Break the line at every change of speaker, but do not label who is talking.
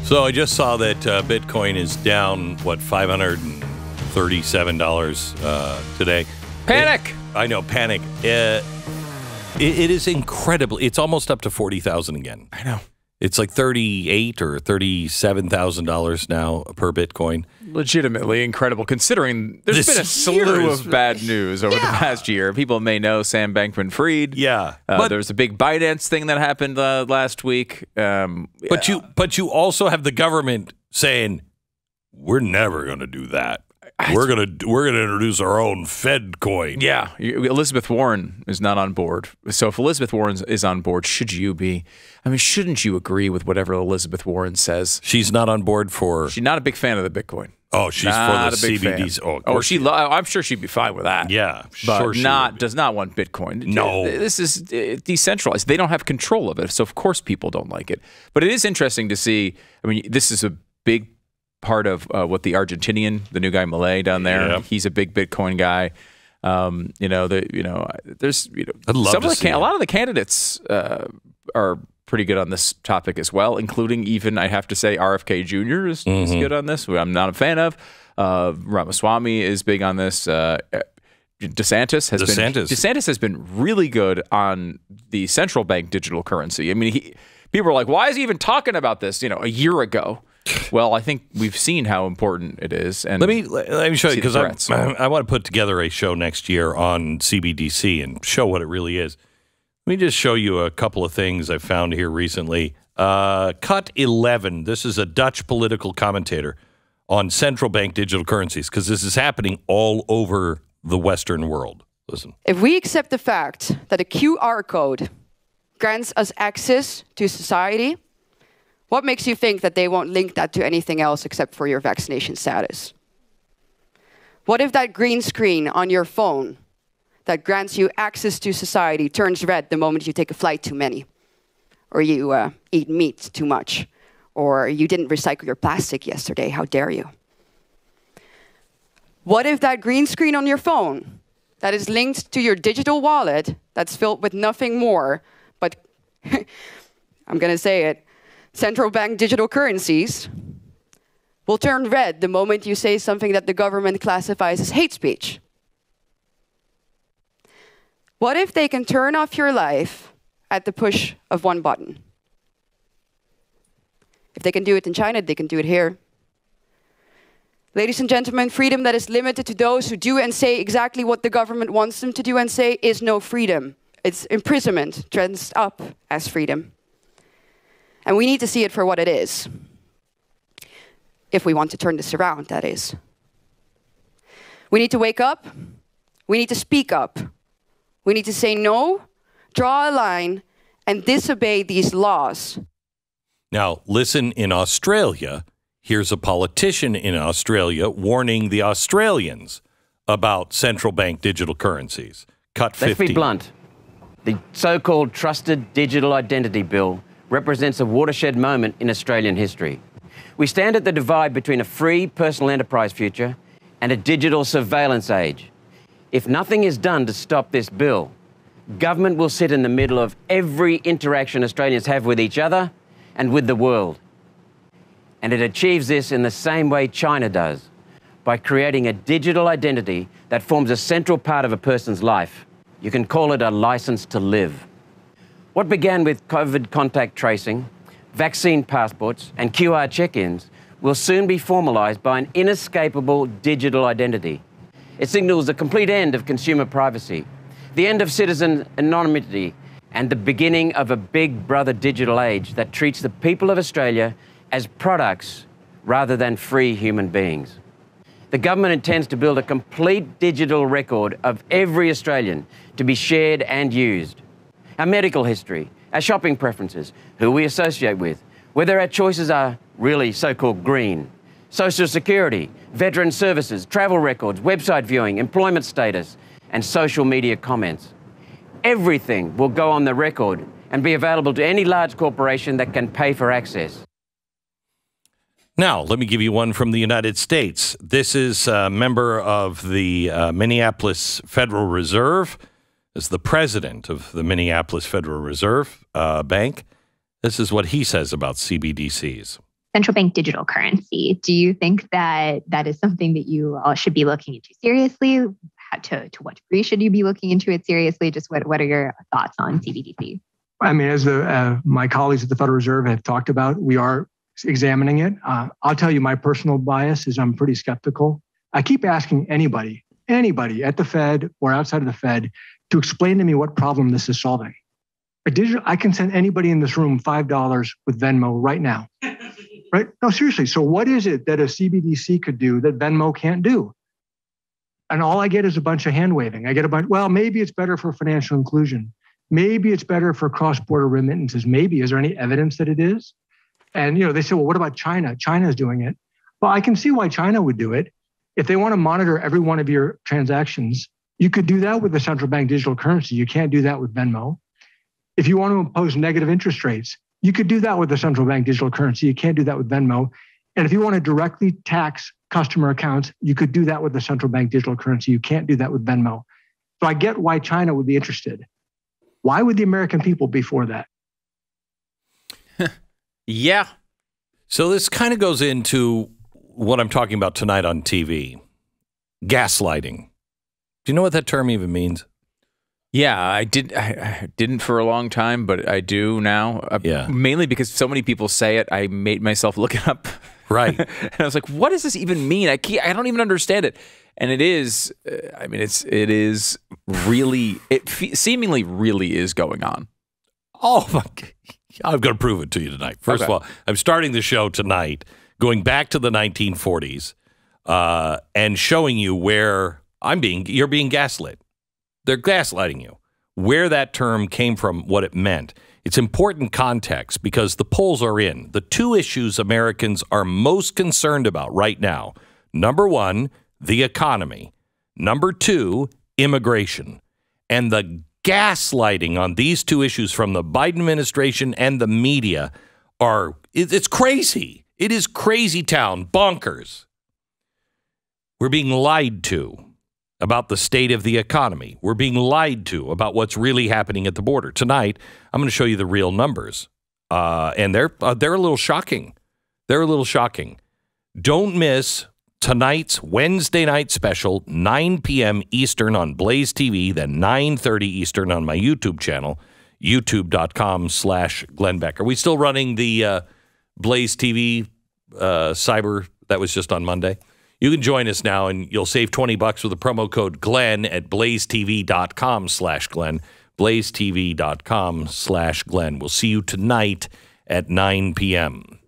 So I just saw that Bitcoin is down, what, $537 today.
Panic!
I know, panic. It is incredible. It's almost up to 40,000 again.
I know.
It's like $38,000 or $37,000 now per Bitcoin.
Legitimately incredible, considering there's been a slew of bad news over the past year. People may know Sam Bankman-Fried.
Yeah.
There was a big ByteDance thing that happened last week.
But you also have the government saying, we're never going to do that. We're gonna introduce our own Fed coin.
Yeah, Elizabeth Warren is not on board. So if Elizabeth Warren is on board, should you be? I mean, shouldn't you agree with whatever Elizabeth Warren says?
She's not on board for.
She's not a big fan of the Bitcoin.
Oh, she's
not
for the CBDCs.
Oh, of course I'm sure she'd be fine with that.
Yeah,
but does not want Bitcoin.
No,
this is decentralized. They don't have control of it, so of course people don't like it. But it is interesting to see. I mean, this is a big part of what the Argentinian, the new guy Milei down there. Yeah. He's a big Bitcoin guy. There's a lot of the candidates are pretty good on this topic as well, including even, I have to say, RFK Jr. is good on this, who I'm not a fan of. Ramaswamy is big on this. DeSantis has been really good on the central bank digital currency. I mean, people are like, why is he even talking about this? A year ago. Well, I think we've seen how important it is. And
let me show you, because I want to put together a show next year on CBDC and show what it really is. Let me just show you a couple of things I found here recently. Cut 11. This is a Dutch political commentator on central bank digital currencies, because this is happening all over the Western world. Listen.
If we accept the fact that a QR code grants us access to society, what makes you think that they won't link that to anything else except for your vaccination status? What if that green screen on your phone that grants you access to society turns red the moment you take a flight too many? Or you eat meat too much? Or you didn't recycle your plastic yesterday? How dare you? What if that green screen on your phone that is linked to your digital wallet that's filled with nothing more but, I'm going to say it, central bank digital currencies will turn red the moment you say something that the government classifies as hate speech? What if they can turn off your life at the push of one button? If they can do it in China, they can do it here. Ladies and gentlemen, freedom that is limited to those who do and say exactly what the government wants them to do and say is no freedom. It's imprisonment dressed up as freedom. And we need to see it for what it is. If we want to turn this around, that is. We need to wake up. We need to speak up. We need to say no, draw a line, and disobey these laws.
Now, listen, in Australia, here's a politician in Australia warning the Australians about central bank digital currencies. Cut 50.
Let's be blunt. The so-called Trusted Digital Identity Bill represents a watershed moment in Australian history. We stand at the divide between a free personal enterprise future and a digital surveillance age. If nothing is done to stop this bill, government will sit in the middle of every interaction Australians have with each other and with the world. And it achieves this in the same way China does, by creating a digital identity that forms a central part of a person's life. You can call it a license to live. What began with COVID contact tracing, vaccine passports, and QR check-ins will soon be formalised by an inescapable digital identity. It signals the complete end of consumer privacy, the end of citizen anonymity, and the beginning of a big brother digital age that treats the people of Australia as products rather than free human beings. The government intends to build a complete digital record of every Australian to be shared and used. Our medical history, our shopping preferences, who we associate with, whether our choices are really so-called green, social security, veteran services, travel records, website viewing, employment status, and social media comments. Everything will go on the record and be available to any large corporation that can pay for access.
Now, let me give you one from the United States. This is a member of the Minneapolis Federal Reserve. As the president of the Minneapolis Federal Reserve Bank. This is what he says about CBDCs.
central bank digital currency. Do you think that that is something that you all should be looking into seriously? To what degree should you be looking into it seriously? Just what are your thoughts on CBDC?
I mean, as my colleagues at the Federal Reserve have talked about, we are examining it. I'll tell you, my personal bias is I'm pretty skeptical. I keep asking anybody at the Fed or outside of the Fed to explain to me what problem this is solving. I can send anybody in this room $5 with Venmo right now. Right? No, seriously. So what is it that a CBDC could do that Venmo can't do? And all I get is a bunch of hand waving. I get a bunch, well, maybe it's better for financial inclusion. Maybe it's better for cross-border remittances. Maybe. Is there any evidence that it is? And, they say, well, what about China? China is doing it. Well, I can see why China would do it. If they want to monitor every one of your transactions, you could do that with the central bank digital currency. You can't do that with Venmo. If you want to impose negative interest rates, you could do that with the central bank digital currency. You can't do that with Venmo. And if you want to directly tax customer accounts, you could do that with the central bank digital currency. You can't do that with Venmo. So I get why China would be interested. Why would the American people be for that?
Yeah.
So this kind of goes into what I'm talking about tonight on TV. Gaslighting. Do you know what that term even means?
Yeah, I didn't for a long time, but I do now. Mainly because so many people say it, I made myself look it up.
Right.
And I was like, what does this even mean? I don't even understand it. And it is, seemingly really is going on.
Oh, my God. I'm going to prove it to you tonight. First of all, I'm starting the show tonight, going back to the 1940s and showing you where you're being gaslit. They're gaslighting you. Where that term came from, what it meant. It's important context because the polls are in. The two issues Americans are most concerned about right now. Number one, the economy. Number two, immigration. And the gaslighting on these two issues from the Biden administration and the media it's crazy. It is crazy town, bonkers. We're being lied to about the state of the economy. We're being lied to about what's really happening at the border. Tonight, I'm going to show you the real numbers. And they're a little shocking. They're a little shocking. Don't miss tonight's Wednesday night special, 9 p.m. Eastern on Blaze TV, then 9:30 Eastern on my YouTube channel, youtube.com/Glenn Beck. Are we still running the Blaze TV cyber that was just on Monday? You can join us now, and you'll save $20 with the promo code Glenn at blazetv.com/Glenn, blazetv.com/Glenn. We'll see you tonight at 9 p.m.